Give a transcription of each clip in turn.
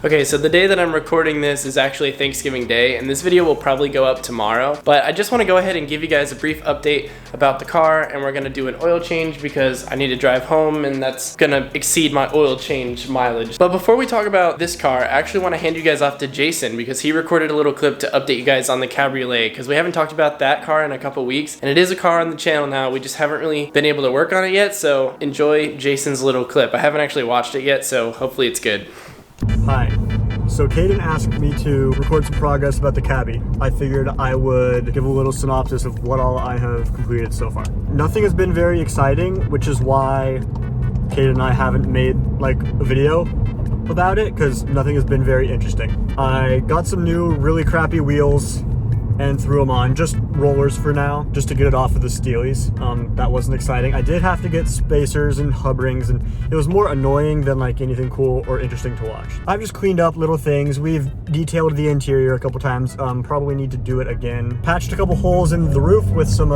Okay, so the day that I'm recording this is actually Thanksgiving Day, and this video will probably go up tomorrow, but I just want to go ahead and give you guys a brief update about the car, and we're going to do an oil change because I need to drive home, and that's going to exceed my oil change mileage. But before we talk about this car, I actually want to hand you guys off to Jason because he recorded a little clip to update you guys on the Cabriolet, because we haven't talked about that car in a couple weeks, and it is a car on the channel now. We just haven't really been able to work on it yet, so enjoy Jason's little clip. I haven't actually watched it yet, so hopefully it's good. Hi. So Kaidan asked me to record some progress about the Cabby. I figured I would give a little synopsis of what all I have completed so far. Nothing has been very exciting, which is why Kaidan and I haven't made like a video about it, because nothing has been very interesting. I got some new really crappy wheels and threw them on, just rollers for now, just to get it off of the steelies. That wasn't exciting. I did have to get spacers and hub rings, and it was more annoying than like anything cool or interesting to watch. I've just cleaned up little things. We've detailed the interior a couple times. Probably need to do it again. Patched a couple holes in the roof with some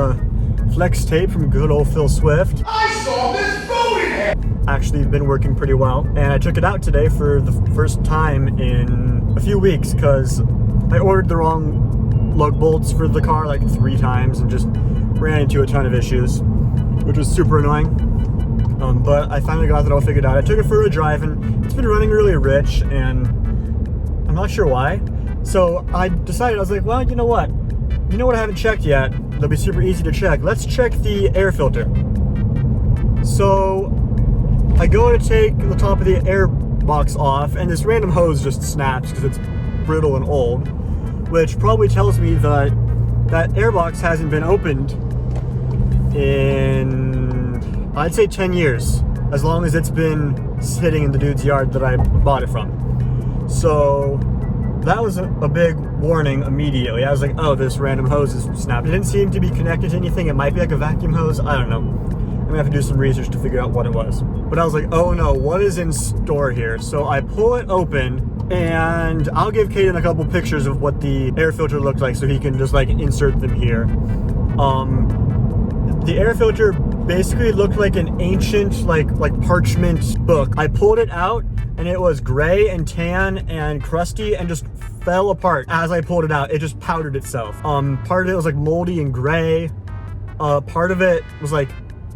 flex tape from good old Phil Swift. I saw this boating! Actually been working pretty well, and I took it out today for the first time in a few weeks because I ordered the wrong lug bolts for the car like 3 times and just ran into a ton of issues, which was super annoying. But I finally got that all figured out. I took it for a drive and it's been running really rich, and I'm not sure why. So I decided, I was like, well, you know what I haven't checked yet? That'll be super easy to check. Let's check the air filter. So I go to take the top of the air box off, and this random hose just snaps because it's brittle and old, which probably tells me that that airbox hasn't been opened in, I'd say 10 years, as long as it's been sitting in the dude's yard that I bought it from. So that was a big warning immediately. I was like, oh, this random hose is snapped. It didn't seem to be connected to anything. It might be like a vacuum hose. I don't know. I'm gonna have to do some research to figure out what it was. But I was like, oh no, what is in store here? So I pull it open, and I'll give Kaidan a couple pictures of what the air filter looked like so he can just like insert them here. The air filter basically looked like an ancient like parchment book. I pulled it out and it was gray and tan and crusty and just fell apart as I pulled it out. It just powdered itself. Part of it was like moldy and gray. Part of it was like,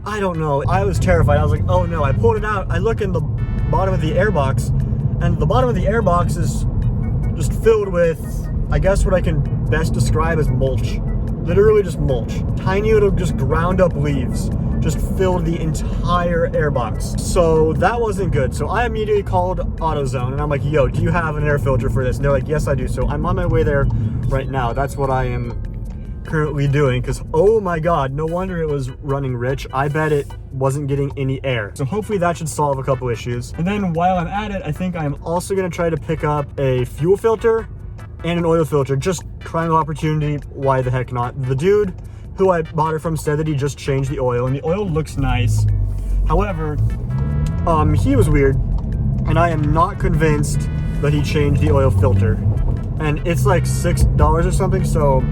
I don't know. I was terrified. I was like, oh no. I pulled it out. I look in the bottom of the airbox, and the bottom of the airbox is just filled with, I guess what I can best describe as mulch. Literally just mulch. Tiny little just ground up leaves just filled the entire airbox. So that wasn't good. So I immediately called AutoZone, and I'm like, yo, do you have an air filter for this? And they're like, yes, I do. So I'm on my way there right now. That's what I am currently doing, because oh my god, no wonder it was running rich. I bet it wasn't getting any air. So hopefully that should solve a couple issues. And then while I'm at it, I think I'm also going to try to pick up a fuel filter and an oil filter. Just triangle opportunity, why the heck not? The dude who I bought it from said that he just changed the oil, and the oil looks nice. However, he was weird, and I am not convinced that he changed the oil filter. And it's like $6 or something, so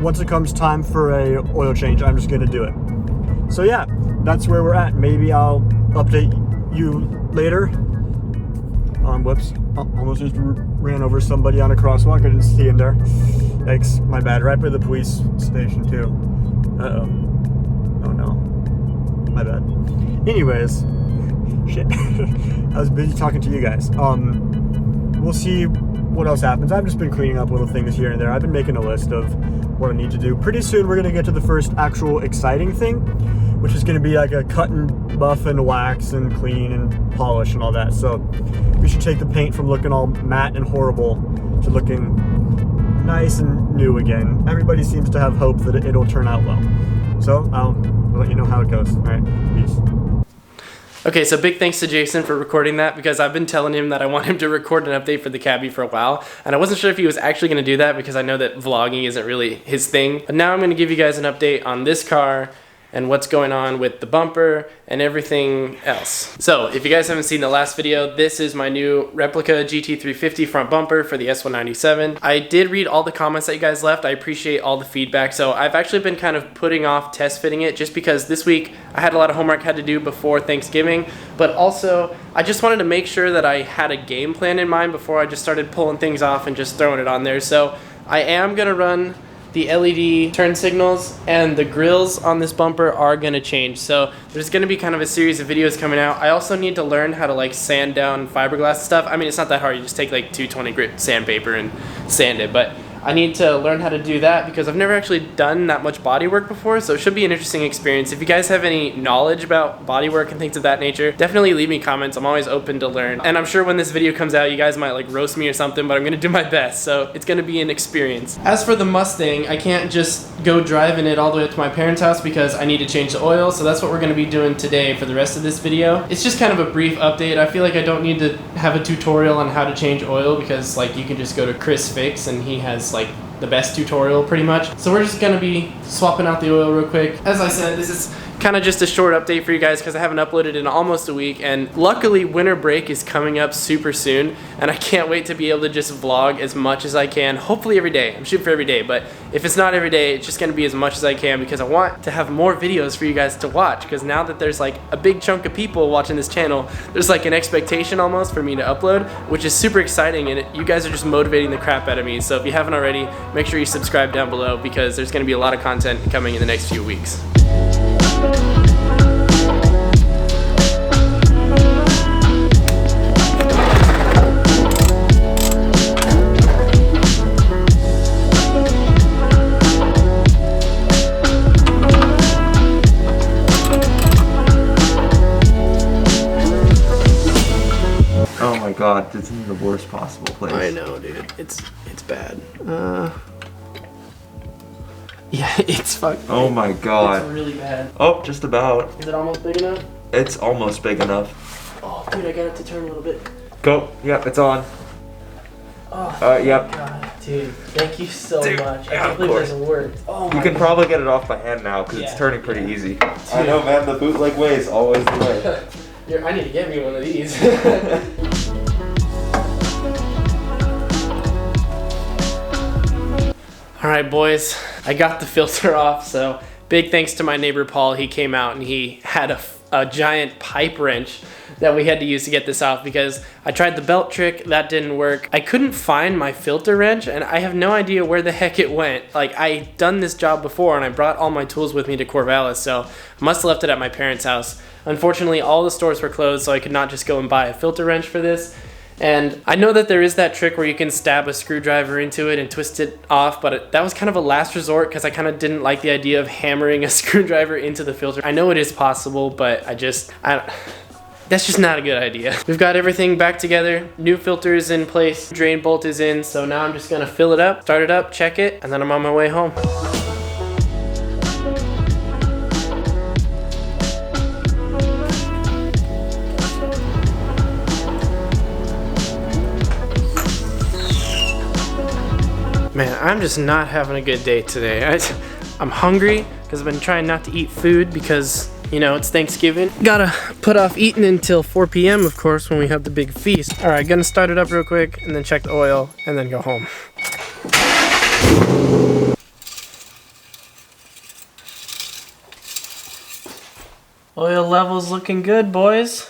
once it comes time for a oil change, I'm just gonna do it. So yeah, that's where we're at. Maybe I'll update you later. Whoops, almost just ran over somebody on a crosswalk. I didn't see him there. Thanks, my bad. Right by the police station too. Uh-oh. Oh no, my bad. Anyways, shit. I was busy talking to you guys. We'll see what else happens. I've just been cleaning up little things here and there. I've been making a list of what I need to do. Pretty soon we're gonna get to the first actual exciting thing, which is gonna be like a cut and buff and wax and clean and polish and all that. So we should take the paint from looking all matte and horrible to looking nice and new again. Everybody seems to have hope that it'll turn out well. So I'll let you know how it goes. All right, peace. Okay, so big thanks to Jason for recording that, because I've been telling him that I want him to record an update for the Cabby for a while, and I wasn't sure if he was actually going to do that because I know that vlogging isn't really his thing. But now I'm going to give you guys an update on this car and what's going on with the bumper and everything else. So if you guys haven't seen the last video, this is my new replica GT350 front bumper for the S197. I did read all the comments that you guys left. I appreciate all the feedback. So I've actually been kind of putting off test fitting it just because this week I had a lot of homework I had to do before Thanksgiving, but also I just wanted to make sure that I had a game plan in mind before I just started pulling things off and just throwing it on there. So I am gonna run the LED turn signals, and the grills on this bumper are gonna change. So there's gonna be kind of a series of videos coming out. I also need to learn how to like sand down fiberglass stuff. I mean, it's not that hard. You just take like 220 grit sandpaper and sand it, but I need to learn how to do that because I've never actually done that much body work before, so it should be an interesting experience. If you guys have any knowledge about body work and things of that nature, definitely leave me comments. I'm always open to learn. And I'm sure when this video comes out, you guys might like roast me or something, but I'm gonna do my best, so it's gonna be an experience. As for the Mustang, I can't just go driving it all the way up to my parents' house because I need to change the oil, so that's what we're gonna be doing today for the rest of this video. It's just kind of a brief update. I feel like I don't need to have a tutorial on how to change oil because like you can just go to Chris Fix and he has like the best tutorial pretty much. So we're just gonna be swapping out the oil real quick. As I said, this is kind of just a short update for you guys because I haven't uploaded in almost a week, and luckily winter break is coming up super soon and I can't wait to be able to just vlog as much as I can, hopefully every day. I'm shooting for every day, but if it's not every day, it's just gonna be as much as I can because I want to have more videos for you guys to watch, because now that there's like a big chunk of people watching this channel, there's like an expectation almost for me to upload, which is super exciting, and you guys are just motivating the crap out of me. So if you haven't already, make sure you subscribe down below because there's gonna be a lot of content coming in the next few weeks. Oh my god, it's in the worst possible place. I know, dude. It's bad. Yeah, it's fucked. Oh my god. It's really bad. Oh, just about. Is it almost big enough? It's almost big enough. Oh, dude, I got it to turn a little bit. Go. Yep, it's on. Oh, yep. God, dude, thank you so Dude, much. I yeah, can't of believe course. this worked. Oh my You can God. probably get it off by hand now because Yeah, it's turning pretty yeah. easy. I know, man. The bootleg way is always the way. I need to get me one of these. All right, boys, I got the filter off, so big thanks to my neighbor Paul. He came out and he had a giant pipe wrench that we had to use to get this off because I tried the belt trick, that didn't work. I couldn't find my filter wrench and I have no idea where the heck it went. Like, I done this job before and I brought all my tools with me to Corvallis, so I must have left it at my parents' house. Unfortunately, all the stores were closed, so I could not just go and buy a filter wrench for this. And I know that there is that trick where you can stab a screwdriver into it and twist it off, but that was kind of a last resort because I kind of didn't like the idea of hammering a screwdriver into the filter. I know it is possible, but that's just not a good idea. We've got everything back together. New filter is in place. Drain bolt is in, so now I'm just gonna fill it up, start it up, check it, and then I'm on my way home. Man, I'm just not having a good day today. I'm hungry because I've been trying not to eat food because, you know, it's Thanksgiving. Gotta put off eating until 4 p.m. of course when we have the big feast. All right, gonna start it up real quick and then check the oil and then go home. Oil levels looking good, boys.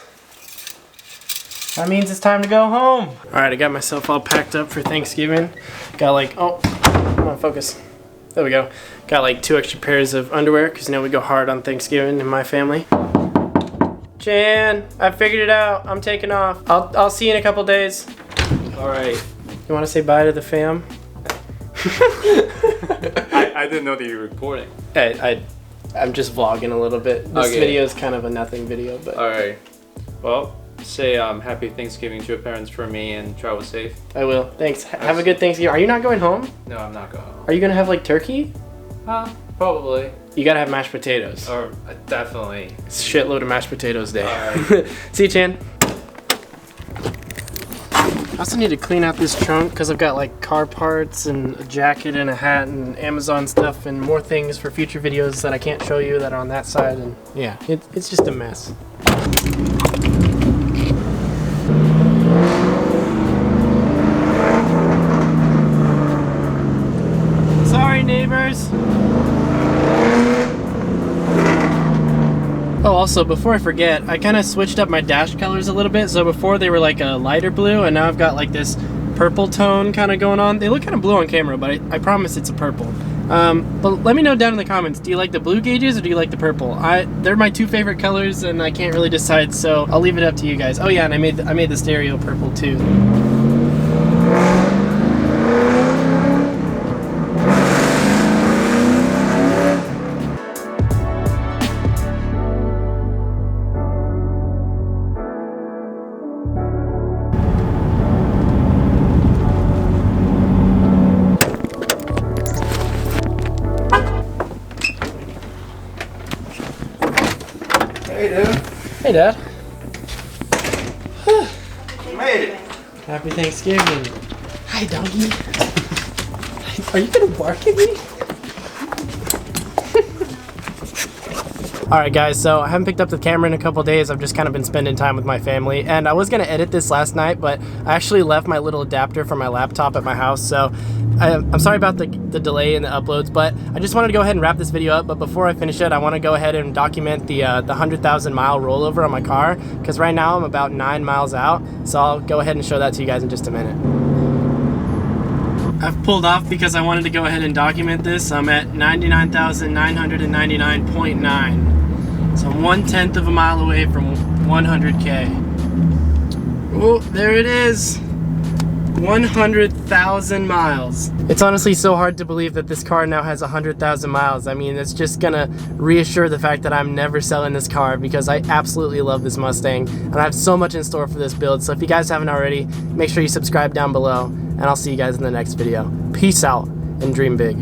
That means it's time to go home. All right, I got myself all packed up for Thanksgiving. Got like, oh, come on, focus. There we go. Got like 2 extra pairs of underwear because you know we go hard on Thanksgiving in my family. Jan, I figured it out. I'm taking off. I'll see you in a couple days. All right. You want to say bye to the fam? I didn't know that you were recording. I'm just vlogging a little bit. This video is kind of a nothing video, but. All right. Well, say happy Thanksgiving to your parents for me and travel safe. I will. Thanks. Have a good Thanksgiving. Are you not going home? No, I'm not going home. Are you gonna have like turkey? Probably. You gotta have mashed potatoes. Or definitely. It's shitload of mashed potatoes day. All right. See you, Chan. also need to clean out this trunk because I've got like car parts and a jacket and a hat and Amazon stuff and more things for future videos that I can't show you that are on that side. And yeah, it's just a mess. Sorry, neighbors. Oh, also, before I forget, I kind of switched up my dash colors a little bit. So before they were like a lighter blue, and now I've got like this purple tone kind of going on. They look kind of blue on camera, but I promise it's a purple. But let me know down in the comments, do you like the blue gauges or do you like the purple? They're my two favorite colors, and I can't really decide, so I'll leave it up to you guys. Oh yeah, and I made the stereo purple too. Hey, dude. Hey, Dad. You made it. Happy Thanksgiving. Hi, doggy. Are you gonna bark at me? Alright guys, so I haven't picked up the camera in a couple days. I've just kind of been spending time with my family, and I was gonna edit this last night, but I actually left my little adapter for my laptop at my house, so I'm sorry about the delay in the uploads, but I just wanted to go ahead and wrap this video up. But before I finish it, I want to go ahead and document the 100,000 mile rollover on my car, because right now I'm about 9 miles out, so I'll go ahead and show that to you guys in just a minute. I've pulled off because I wanted to go ahead and document this. I'm at 99,999.9. So I'm 1/10 of a mile away from 100K. Oh, there it is. 100,000 miles. It's honestly so hard to believe that this car now has 100,000 miles. I mean, it's just gonna reassure the fact that I'm never selling this car because I absolutely love this Mustang and I have so much in store for this build. So if you guys haven't already, make sure you subscribe down below, and I'll see you guys in the next video. Peace out and dream big.